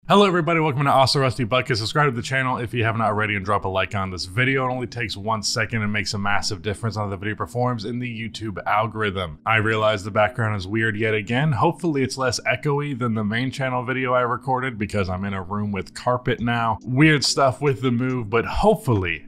Hello everybody, welcome to Also Rusty Bucket. Subscribe to the channel if you haven't already and drop a like on this video. It only takes 1 second and makes a massive difference on how the video performs in the YouTube algorithm. I realize the background is weird yet again. Hopefully it's less echoey than the main channel video I recorded because I'm in a room with carpet now. Weird stuff with the move, but hopefully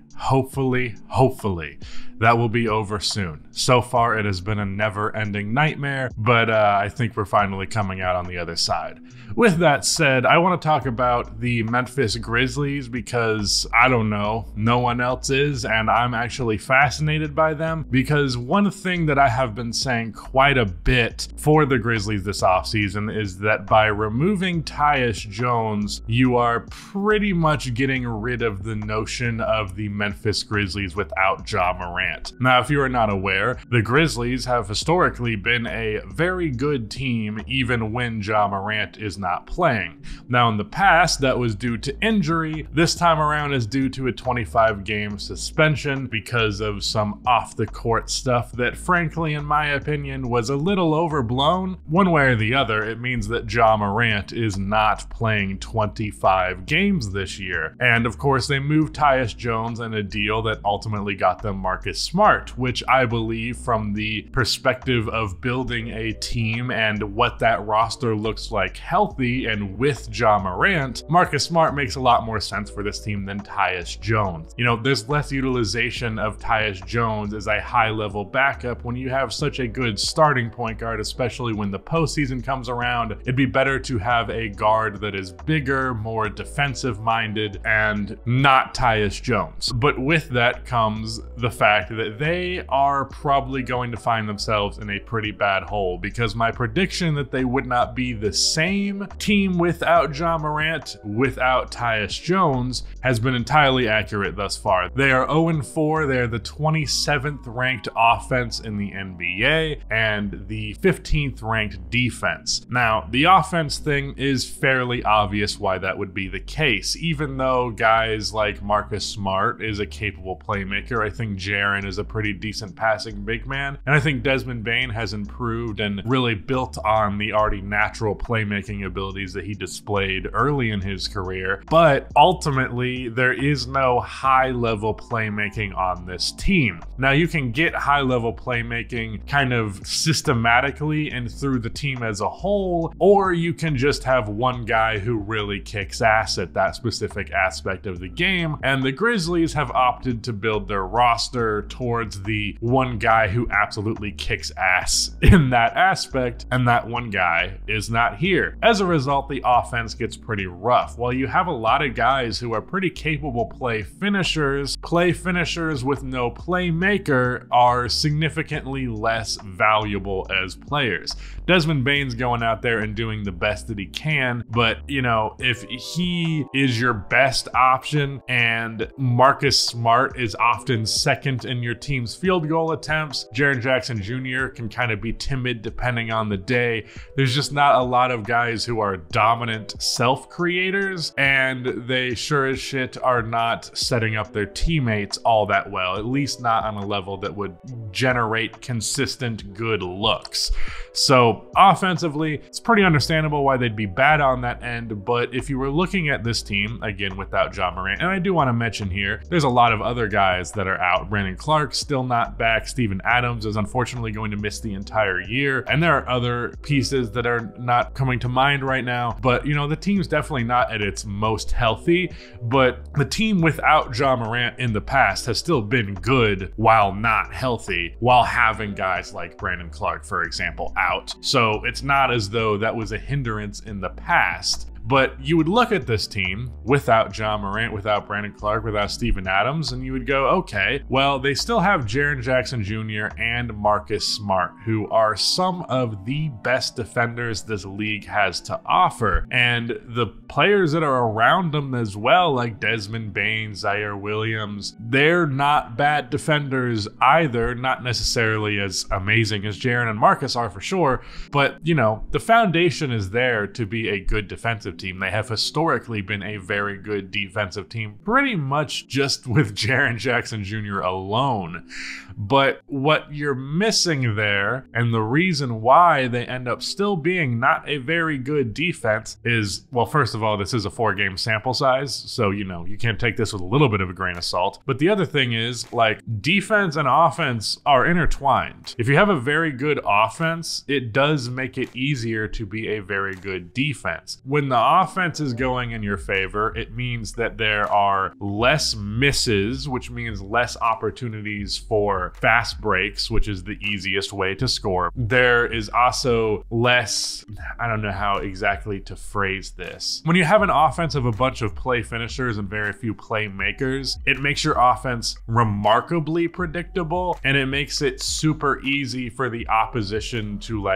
that will be over soon. So far it has been a never-ending nightmare, but I think we're finally coming out on the other side. With that said, I want to talk about the Memphis Grizzlies because, I don't know, no one else is, and I'm actually fascinated by them because one thing that I have been saying quite a bit for the Grizzlies this offseason is that by removing Tyus Jones, you are pretty much getting rid of the notion of the Memphis Grizzlies without Ja Morant. Now, if you are not aware, the Grizzlies have historically been a very good team even when Ja Morant is not playing. Now, in the past, that was due to injury. This time around is due to a 25-game suspension because of some off-the-court stuff that, frankly, in my opinion, was a little overblown. One way or the other, it means that Ja Morant is not playing 25 games this year. And, of course, they moved Tyus Jones in a deal that ultimately got them Marcus Smart, which I believe from the perspective of building a team and what that roster looks like healthy and with Ja Morant, Marcus Smart makes a lot more sense for this team than Tyus Jones. You know, there's less utilization of Tyus Jones as a high-level backup when you have such a good starting point guard, especially when the postseason comes around. It'd be better to have a guard that is bigger, more defensive-minded, and not Tyus Jones. But with that comes the fact that they are probably going to find themselves in a pretty bad hole because my prediction that they would not be the same team without Ja Morant, without Tyus Jones, has been entirely accurate thus far. They are 0-4. They're the 27th ranked offense in the NBA and the 15th ranked defense. Now, the offense thing is fairly obvious why that would be the case. Even though guys like Marcus Smart is a capable playmaker, I think Jaren is a pretty decent passing big man, and I think Desmond Bane has improved and really built on the already natural playmaking abilities that he displayed early in his career. But ultimately, there is no high-level playmaking on this team. Now, you can get high-level playmaking kind of systematically and through the team as a whole, or you can just have one guy who really kicks ass at that specific aspect of the game, and the Grizzlies have opted to build their roster towards the one guy who absolutely kicks ass in that aspect, and that one guy is not here. As a result, the offense gets pretty rough. While you have a lot of guys who are pretty capable play finishers with no playmaker are significantly less valuable as players. Desmond Bane's going out there and doing the best that he can, but you know, if he is your best option and Marcus Smart is often second in your team's field goal attempts, Jaren Jackson Jr. can kind of be timid depending on the day. There's just not a lot of guys who are dominant self-creators, and they sure as shit are not setting up their teammates all that well, at least not on a level that would generate consistent good looks. So offensively, it's pretty understandable why they'd be bad on that end, but if you were looking at this team, again, without Ja Morant, and I do want to mention here, there's a lot of other guys that are out. Brandon Clark still not back. Steven Adams is unfortunately going to miss the entire year, and there are other pieces that are not coming to mind right now, but you know, the team's definitely not at its most healthy, but the team without Ja Morant in the past has still been good while not healthy, while having guys like Brandon Clark, for example, out. So it's not as though that was a hindrance in the past. But you would look at this team without Ja Morant, without Brandon Clark, without Steven Adams, and you would go, okay, well, they still have Jaren Jackson Jr. and Marcus Smart, who are some of the best defenders this league has to offer. And the players that are around them as well, like Desmond Bane, Zaire Williams, they're not bad defenders either, not necessarily as amazing as Jaren and Marcus are for sure, but, you know, the foundation is there to be a good defensive defensive team. They have historically been a very good defensive team, pretty much just with Jaren Jackson Jr. alone. But what you're missing there, and the reason why they end up still being not a very good defense is, well, first of all, this is a 4-game sample size, so, you can't take this with a little bit of a grain of salt. But the other thing is, like, defense and offense are intertwined. If you have a very good offense, it does make it easier to be a very good defense. When the offense is going in your favor, it means that there are less misses, which means less opportunities for fast breaks, which is the easiest way to score. There is also less, I don't know how exactly to phrase this. When you have an offense of a bunch of play finishers and very few playmakers, it makes your offense remarkably predictable, and it makes it super easy for the opposition to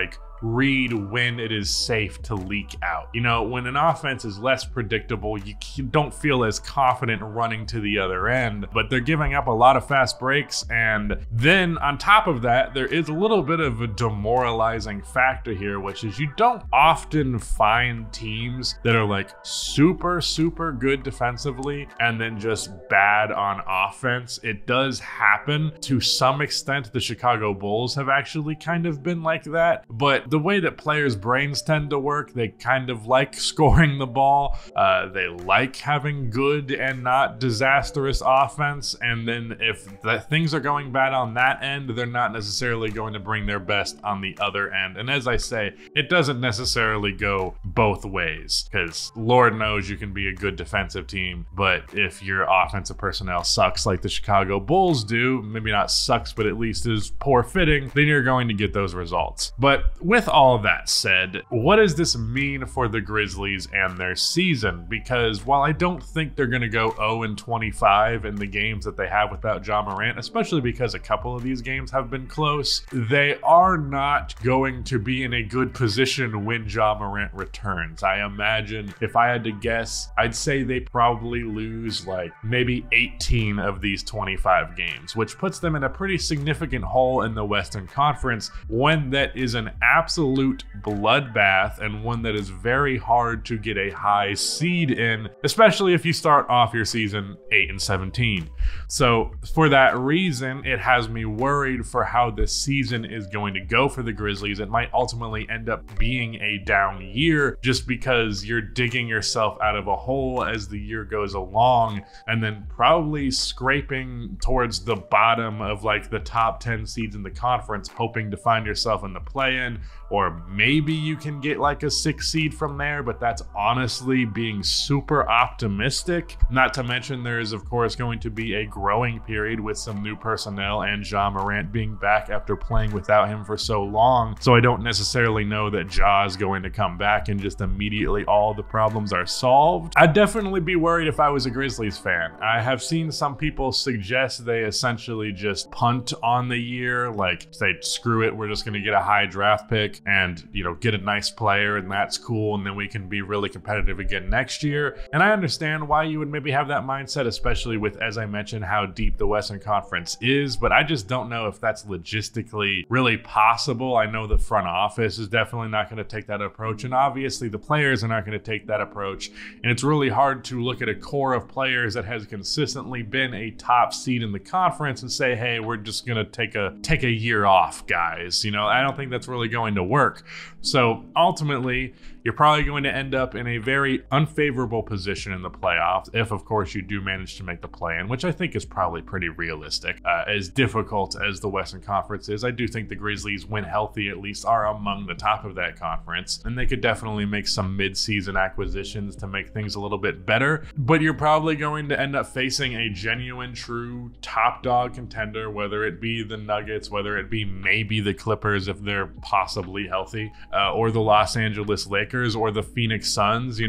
read when it is safe to leak out. When an offense is less predictable, you don't feel as confident running to the other end, but they're giving up a lot of fast breaks. And then on top of that, there is a little bit of a demoralizing factor here, which is you don't often find teams that are super, super good defensively and then just bad on offense. It does happen to some extent. The Chicago Bulls have actually kind of been like that, but the way that players' brains tend to work, they kind of like scoring the ball. They like having good and not disastrous offense. And then if things are going bad on that end, they're not necessarily going to bring their best on the other end. And as I say, it doesn't necessarily go both ways, because Lord knows you can be a good defensive team, but if your offensive personnel sucks like the Chicago Bulls do, maybe not sucks, but at least is poor fitting, then you're going to get those results. But with all that said, what does this mean for the Grizzlies and their season? Because while I don't think they're going to go 0-25 in the games that they have without Ja Morant, especially because a couple of these games have been close, they are not going to be in a good position when Ja Morant returns. I imagine, if I had to guess, I'd say they probably lose maybe 18 of these 25 games, which puts them in a pretty significant hole in the Western Conference, one that is an absolute bloodbath and one that is very hard to get a high seed in, especially if you start off your season 8-17. So for that reason, it has me worried for how this season is going to go for the Grizzlies. It might ultimately end up being a down year just because you're digging yourself out of a hole as the year goes along, and then probably scraping towards the bottom of the top 10 seeds in the conference, hoping to find yourself in the play-in, or maybe you can get a 6 seed from there, but that's honestly being super optimistic. Not to mention there is of course going to be a growing period with some new personnel and Ja Morant being back after playing without him for so long. So I don't necessarily know that Ja is going to come back and just immediately all the problems are solved. I'd definitely be worried if I was a Grizzlies fan. I have seen some people suggest they essentially just punt on the year, say, screw it, we're just going to get a high draft pick and get a nice player, and that's cool, and then we can be really competitive again next year. And I understand why you would maybe have that mindset, especially with, as I mentioned, how deep the Western Conference is, but I just don't know if that's logistically really possible. I know the front office is definitely not going to take that approach, and obviously the players are not going to take that approach, and it's really hard to look at a core of players that has consistently been a top seed in the conference and say, hey, we're just going to take a year off, guys. I don't think that's really going to work. So ultimately, you're probably going to end up in a very unfavorable position in the playoffs if, of course, you do manage to make the play-in, which I think is probably pretty realistic. As difficult as the Western Conference is, I do think the Grizzlies, when healthy, at least are among the top of that conference, and they could definitely make some mid-season acquisitions to make things a little bit better. But you're probably going to end up facing a genuine, true top dog contender, whether it be the Nuggets, whether it be maybe the Clippers if they're possibly healthy, or the Los Angeles Lakers or the Phoenix Suns.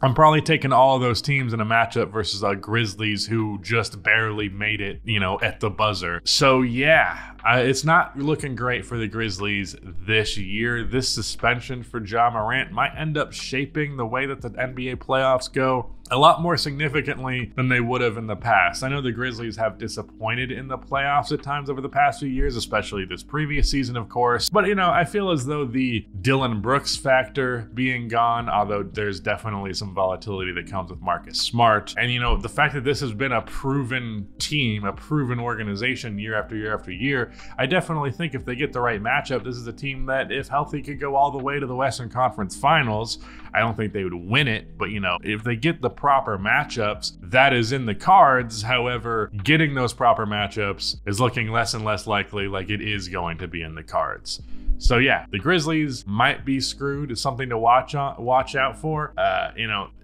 I'm probably taking all of those teams in a matchup versus Grizzlies who just barely made it, at the buzzer. So yeah, it's not looking great for the Grizzlies this year. This suspension for Ja Morant might end up shaping the way that the NBA playoffs go a lot more significantly than they would have in the past. I know the Grizzlies have disappointed in the playoffs at times over the past few years, especially this previous season, of course. But, I feel as though the Dillon Brooks factor being gone, although there's definitely some volatility that comes with Marcus Smart. And, the fact that this has been a proven team, a proven organization year after year after year, I definitely think if they get the right matchup, this is a team that, if healthy, could go all the way to the Western Conference Finals. I don't think they would win it, but, if they get the proper matchups, that is in the cards. However, getting those proper matchups is looking less and less likely, like it is going to be in the cards. So yeah, the Grizzlies might be screwed. It's something to watch out for.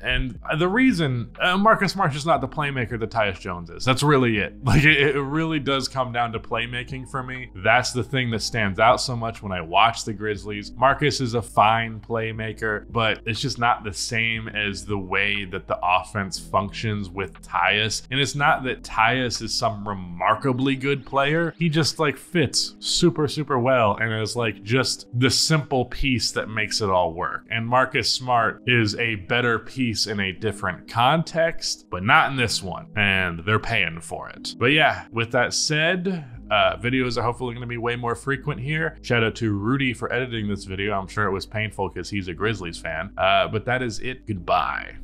And the reason Marcus Smart's just not the playmaker that Tyus Jones is. That's really it. Like it really does come down to playmaking for me. That's the thing that stands out so much when I watch the Grizzlies. Marcus is a fine playmaker, but it's just not the same as the way that the offense functions with Tyus. And it's not that Tyus is some remarkably good player. He just fits super, super well and is just the simple piece that makes it all work. And Marcus Smart is a better piece in a different context, but not in this one. And they're paying for it. But yeah, with that said, videos are hopefully going to be way more frequent here. Shout out to Rudy for editing this video. I'm sure it was painful because he's a Grizzlies fan. But that is it. Goodbye.